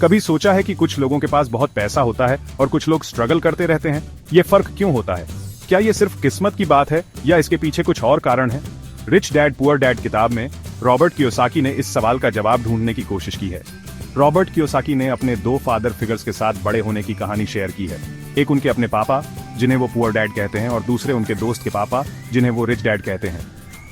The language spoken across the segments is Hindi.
कभी सोचा है कि कुछ लोगों के पास बहुत पैसा होता है और कुछ लोग स्ट्रगल करते रहते हैं? ये फर्क क्यों होता है? क्या ये सिर्फ किस्मत की बात है या इसके पीछे कुछ और कारण है? रिच डैड पुअर डैड किताब में रॉबर्ट कियोसाकी ने इस सवाल का जवाब ढूंढने की कोशिश की है। रॉबर्ट कियोसाकी ने अपने 2 फादर फिगर्स के साथ बड़े होने की कहानी शेयर की है। एक उनके अपने पापा, जिन्हें वो पुअर डैड कहते हैं, और दूसरे उनके दोस्त के पापा, जिन्हें वो रिच डैड कहते हैं।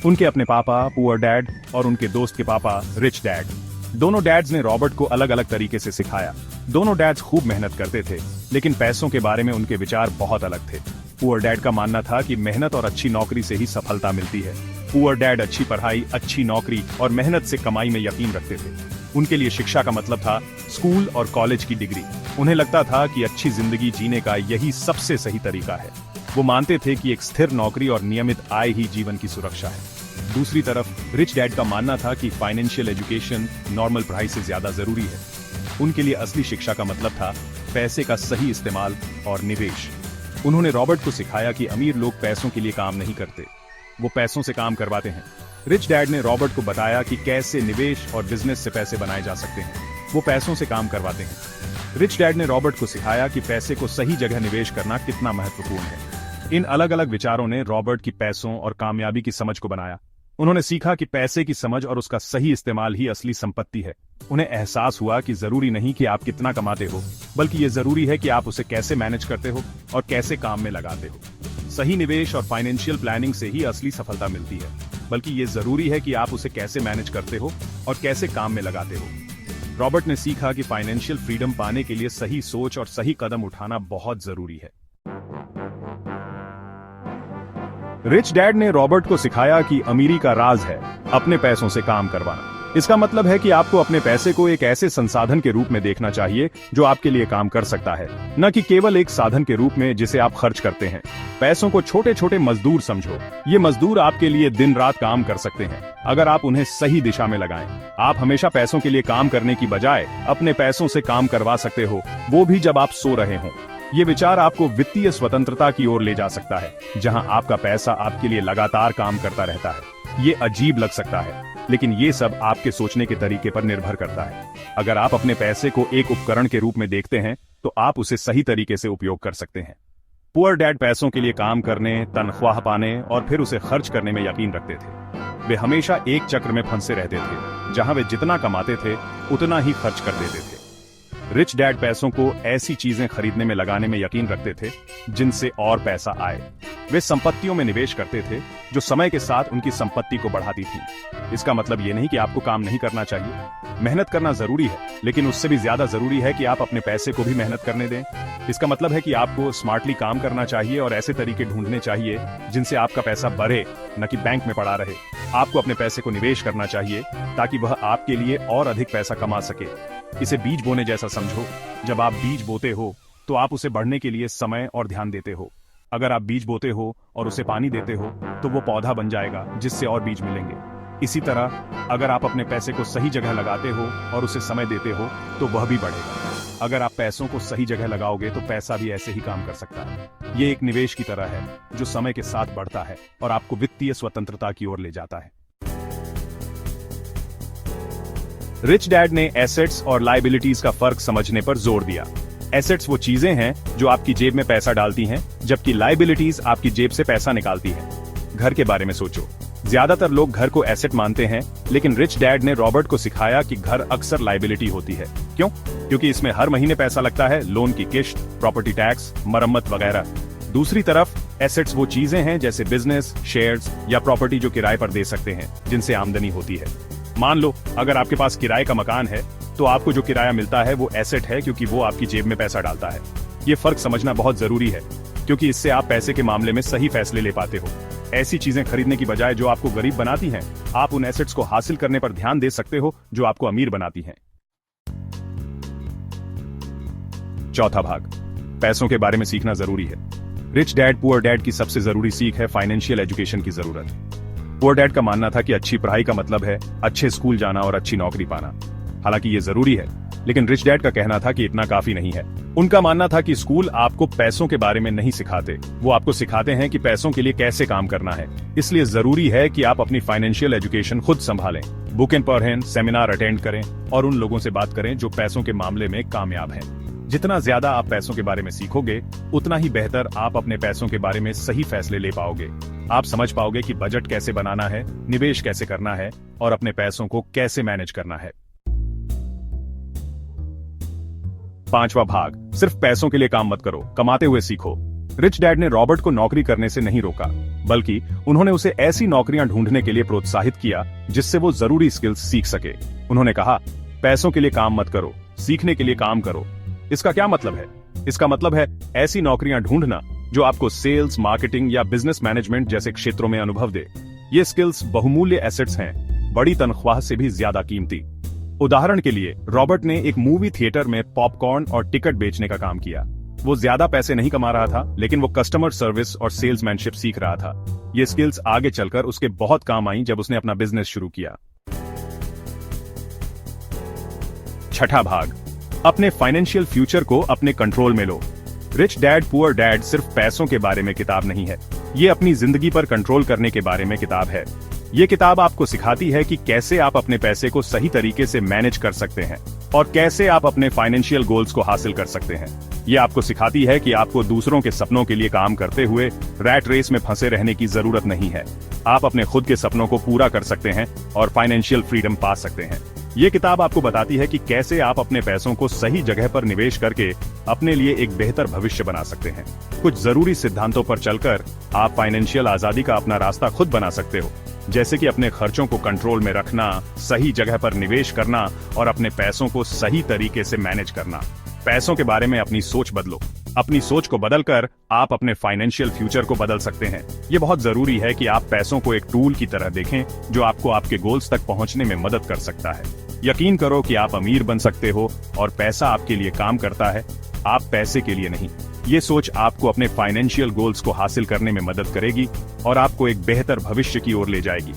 उनके अपने पापा पुअर डैड और उनके दोस्त के पापा रिच डैड। दोनों डैड्स ने रॉबर्ट को अलग अलग तरीके से सिखाया। दोनों डैड्स खूब मेहनत करते थे, लेकिन पैसों के बारे में उनके विचार बहुत अलग थे। पुअर डैड का मानना था कि मेहनत और अच्छी नौकरी से ही सफलता मिलती है। पुअर डैड अच्छी पढ़ाई, अच्छी नौकरी और मेहनत से कमाई में यकीन रखते थे। उनके लिए शिक्षा का मतलब था स्कूल और कॉलेज की डिग्री। उन्हें लगता था कि अच्छी जिंदगी जीने का यही सबसे सही तरीका है। वो मानते थे कि एक स्थिर नौकरी और नियमित आय ही जीवन की सुरक्षा है। दूसरी तरफ रिच डैड का मानना था कि फाइनेंशियल एजुकेशन नॉर्मल पढ़ाई से ज्यादा जरूरी है। उनके लिए असली शिक्षा का मतलब था पैसे का सही इस्तेमाल और निवेश। उन्होंने रॉबर्ट को सिखाया कि अमीर लोग पैसों के लिए काम नहीं करते, वो पैसों से काम करवाते हैं। रिच डैड ने रॉबर्ट को बताया कि कैसे निवेश और बिजनेस से पैसे बनाए जा सकते हैं, वो पैसों से काम करवाते हैं। रिच डैड ने रॉबर्ट को सिखाया कि पैसे को सही जगह निवेश करना कितना महत्वपूर्ण है। इन अलग अलग विचारों ने रॉबर्ट की पैसों और कामयाबी की समझ को बनाया। उन्होंने सीखा कि पैसे की समझ और उसका सही इस्तेमाल ही असली संपत्ति है। उन्हें एहसास हुआ कि जरूरी नहीं कि आप कितना कमाते हो, बल्कि ये जरूरी है कि आप उसे कैसे मैनेज करते हो और कैसे काम में लगाते हो। सही निवेश और फाइनेंशियल प्लानिंग से ही असली सफलता मिलती है, बल्कि ये जरूरी है कि आप उसे कैसे मैनेज करते हो और कैसे काम में लगाते हो। रॉबर्ट ने सीखा कि फाइनेंशियल फ्रीडम पाने के लिए सही सोच और सही कदम उठाना बहुत जरूरी है। रिच डैड ने रॉबर्ट को सिखाया कि अमीरी का राज है अपने पैसों से काम करवाना। इसका मतलब है कि आपको अपने पैसे को एक ऐसे संसाधन के रूप में देखना चाहिए जो आपके लिए काम कर सकता है, न कि केवल एक साधन के रूप में जिसे आप खर्च करते हैं। पैसों को छोटे छोटे मजदूर समझो। ये मजदूर आपके लिए दिन रात काम कर सकते हैं, अगर आप उन्हें सही दिशा में लगाएं। आप हमेशा पैसों के लिए काम करने की बजाय अपने पैसों से काम करवा सकते हो, वो भी जब आप सो रहे हों। ये विचार आपको वित्तीय स्वतंत्रता की ओर ले जा सकता है, जहां आपका पैसा आपके लिए लगातार काम करता रहता है। ये अजीब लग सकता है, लेकिन ये सब आपके सोचने के तरीके पर निर्भर करता है। अगर आप अपने पैसे को एक उपकरण के रूप में देखते हैं, तो आप उसे सही तरीके से उपयोग कर सकते हैं। पुअर डैड पैसों के लिए काम करने, तनख्वाह पाने और फिर उसे खर्च करने में यकीन रखते थे। वे हमेशा एक चक्र में फंसे रहते थे, जहां वे जितना कमाते थे उतना ही खर्च कर देते थे। रिच डैड पैसों को ऐसी चीजें खरीदने में लगाने में यकीन रखते थे जिनसे और पैसा आए। वे संपत्तियों में निवेश करते थे जो समय के साथ उनकी संपत्ति को बढ़ाती थी। इसका मतलब ये नहीं कि आपको काम नहीं करना चाहिए। मेहनत करना जरूरी है, लेकिन उससे भी ज्यादा जरूरी है कि आप अपने पैसे को भी मेहनत करने दें। इसका मतलब है कि आपको स्मार्टली काम करना चाहिए और ऐसे तरीके ढूंढने चाहिए जिनसे आपका पैसा बढ़े, न कि बैंक में पड़ा रहे। आपको अपने पैसे को निवेश करना चाहिए ताकि वह आपके लिए और अधिक पैसा कमा सके। इसे बीज बोने जैसा समझो। जब आप बीज बोते हो तो आप उसे बढ़ने के लिए समय और ध्यान देते हो। अगर आप बीज बोते हो और उसे पानी देते हो तो वो पौधा बन जाएगा, जिससे और बीज मिलेंगे। इसी तरह अगर आप अपने पैसे को सही जगह लगाते हो और उसे समय देते हो तो वह भी बढ़ेगा। अगर आप पैसों को सही जगह लगाओगे तो पैसा भी ऐसे ही काम कर सकता है। ये एक निवेश की तरह है जो समय के साथ बढ़ता है और आपको वित्तीय स्वतंत्रता की ओर ले जाता है। रिच डैड ने एसेट्स और लायबिलिटीज का फर्क समझने पर जोर दिया। एसेट्स वो चीजें हैं जो आपकी जेब में पैसा डालती हैं, जबकि लायबिलिटीज आपकी जेब से पैसा निकालती हैं। घर के बारे में सोचो। ज्यादातर लोग घर को एसेट मानते हैं, लेकिन रिच डैड ने रॉबर्ट को सिखाया कि घर अक्सर लायबिलिटी होती है। क्यों? क्योंकि इसमें हर महीने पैसा लगता है, लोन की किश्त, प्रॉपर्टी टैक्स, मरम्मत वगैरह। दूसरी तरफ एसेट्स वो चीजें हैं जैसे बिजनेस, शेयर्स या प्रॉपर्टी जो किराए पर दे सकते हैं, जिनसे आमदनी होती है। मान लो अगर आपके पास किराए का मकान है तो आपको जो किराया मिलता है वो एसेट है, क्योंकि वो आपकी जेब में पैसा डालता है। ये फर्क समझना बहुत जरूरी है, क्योंकि इससे आप पैसे के मामले में सही फैसले ले पाते हो। ऐसी चीजें खरीदने की बजाय जो आपको गरीब बनाती हैं, आप उन एसेट्स को हासिल करने पर ध्यान दे सकते हो जो आपको अमीर बनाती हैं। चौथा भाग, पैसों के बारे में सीखना जरूरी है। रिच डैड पुअर डैड की सबसे जरूरी सीख है फाइनेंशियल एजुकेशन की जरूरत। पुअर डैड का मानना था कि अच्छी पढ़ाई का मतलब है अच्छे स्कूल जाना और अच्छी नौकरी पाना। हालांकि ये जरूरी है, लेकिन रिच डैड का कहना था कि इतना काफी नहीं है। उनका मानना था कि स्कूल आपको पैसों के बारे में नहीं सिखाते, वो आपको सिखाते हैं कि पैसों के लिए कैसे काम करना है। इसलिए जरूरी है कि आप अपनी फाइनेंशियल एजुकेशन खुद संभालें, बुक एंड पढ़ें, सेमिनार अटेंड करें और उन लोगों से बात करें जो पैसों के मामले में कामयाब हैं। जितना ज्यादा आप पैसों के बारे में सीखोगे, उतना ही बेहतर आप अपने पैसों के बारे में सही फैसले ले पाओगे। आप समझ पाओगे कि बजट कैसे बनाना है, निवेश कैसे करना है और अपने पैसों को कैसे मैनेज करना है। 5वां भाग, सिर्फ पैसों के लिए काम मत करो, कमाते हुए सीखो। रिच डैड ने रॉबर्ट को नौकरी करने से नहीं रोका, बल्कि उन्होंने उसे ऐसी नौकरियां ढूंढने के लिए प्रोत्साहित किया जिससे वो जरूरी स्किल्स सीख सके। उन्होंने कहा, पैसों के लिए काम मत करो, सीखने के लिए काम करो। इसका क्या मतलब है? इसका मतलब है ऐसी नौकरियां ढूंढना जो आपको सेल्स, मार्केटिंग या बिजनेस मैनेजमेंट जैसे क्षेत्रों में अनुभव दे। ये स्किल्स बहुमूल्य एसेट्स हैं, बड़ी तनख्वाह से भी ज्यादा कीमती। उदाहरण के लिए, रॉबर्ट ने एक मूवी थिएटर में पॉपकॉर्न और टिकट बेचने का काम किया। वो ज्यादा पैसे नहीं कमा रहा था, लेकिन वो कस्टमर सर्विस और सेल्समैनशिप सीख रहा था। ये स्किल्स आगे चलकर उसके बहुत काम आई जब उसने अपना बिजनेस शुरू किया। 6ठा भाग, अपने फाइनेंशियल फ्यूचर को अपने कंट्रोल में लो। रिच डैड पुअर डैड सिर्फ पैसों के बारे में किताब नहीं है, ये अपनी जिंदगी पर कंट्रोल करने के बारे में किताब है। ये किताब आपको सिखाती है कि कैसे आप अपने पैसे को सही तरीके से मैनेज कर सकते हैं और कैसे आप अपने फाइनेंशियल गोल्स को हासिल कर सकते हैं। ये आपको सिखाती है कि आपको दूसरों के सपनों के लिए काम करते हुए रैट रेस में फंसे रहने की जरूरत नहीं है। आप अपने खुद के सपनों को पूरा कर सकते हैं और फाइनेंशियल फ्रीडम पा सकते हैं। ये किताब आपको बताती है कि कैसे आप अपने पैसों को सही जगह पर निवेश करके अपने लिए एक बेहतर भविष्य बना सकते हैं। कुछ जरूरी सिद्धांतों पर चलकर आप फाइनेंशियल आजादी का अपना रास्ता खुद बना सकते हो, जैसे कि अपने खर्चों को कंट्रोल में रखना, सही जगह पर निवेश करना और अपने पैसों को सही तरीके से मैनेज करना। पैसों के बारे में अपनी सोच बदलो। अपनी सोच को बदलकर आप अपने फाइनेंशियल फ्यूचर को बदल सकते हैं। ये बहुत जरूरी है कि आप पैसों को एक टूल की तरह देखें जो आपको आपके गोल्स तक पहुंचने में मदद कर सकता है। यकीन करो कि आप अमीर बन सकते हो और पैसा आपके लिए काम करता है, आप पैसे के लिए नहीं। ये सोच आपको अपने फाइनेंशियल गोल्स को हासिल करने में मदद करेगी और आपको एक बेहतर भविष्य की ओर ले जाएगी।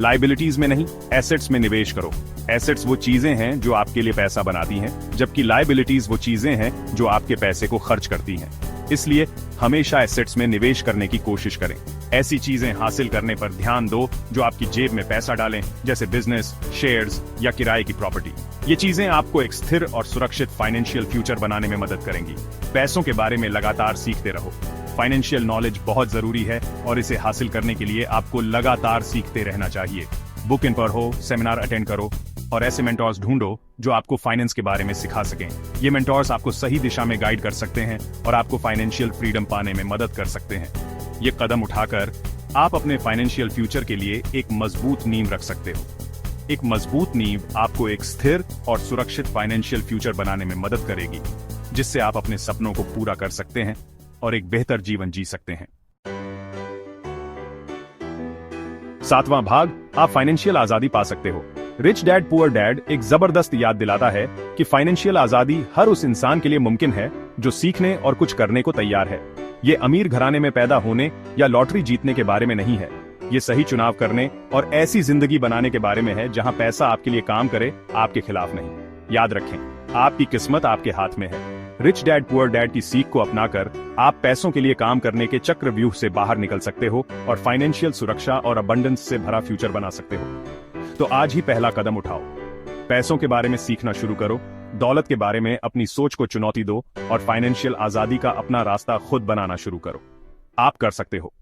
लायबिलिटीज में नहीं, एसेट्स में निवेश करो। एसेट्स वो चीजें हैं जो आपके लिए पैसा बनाती हैं, जबकि लायबिलिटीज वो चीजें हैं जो आपके पैसे को खर्च करती हैं। इसलिए हमेशा एसेट्स में निवेश करने की कोशिश करें। ऐसी चीजें हासिल करने पर ध्यान दो जो आपकी जेब में पैसा डालें, जैसे बिजनेस, शेयर्स या किराए की प्रॉपर्टी। ये चीजें आपको एक स्थिर और सुरक्षित फाइनेंशियल फ्यूचर बनाने में मदद करेंगी। पैसों के बारे में लगातार सीखते रहो। फाइनेंशियल नॉलेज बहुत जरूरी है और इसे हासिल करने के लिए आपको लगातार सीखते रहना चाहिए। बुक एंड पढ़ो, सेमिनार अटेंड करो और ऐसे मेंटोर्स ढूंढो जो आपको फाइनेंस के बारे में सिखा सकें। ये मेंटोर्स आपको सही दिशा में गाइड कर सकते हैं और आपको फाइनेंशियल फ्रीडम पाने में मदद कर सकते हैं। ये कदम उठाकर आप अपने फाइनेंशियल फ्यूचर के लिए एक मजबूत नींव रख सकते हो। एक मजबूत नींव आपको एक स्थिर और सुरक्षित फाइनेंशियल फ्यूचर बनाने में मदद करेगी, जिससे आप अपने सपनों को पूरा कर सकते हैं और एक बेहतर जीवन जी सकते हैं। 7वां भाग, आप फाइनेंशियल आजादी पा सकते हो। रिच डैड पुअर डैड एक जबरदस्त याद दिलाता है कि फाइनेंशियल आजादी हर उस इंसान के लिए मुमकिन है जो सीखने और कुछ करने को तैयार है। ये अमीर घराने में पैदा होने या लॉटरी जीतने के बारे में नहीं है। ये सही चुनाव करने और ऐसी जिंदगी बनाने के बारे में है जहां पैसा आपके लिए काम करे, आपके खिलाफ नहीं। याद रखें, आपकी किस्मत आपके हाथ में है। रिच डैड पुअर डैड की सीख को अपनाकर आप पैसों के लिए काम करने के चक्रव्यूह से बाहर निकल सकते हो और फाइनेंशियल सुरक्षा और अबंडेंस से भरा फ्यूचर बना सकते हो। तो आज ही पहला कदम उठाओ। पैसों के बारे में सीखना शुरू करो, दौलत के बारे में अपनी सोच को चुनौती दो और फाइनेंशियल आजादी का अपना रास्ता खुद बनाना शुरू करो। आप कर सकते हो।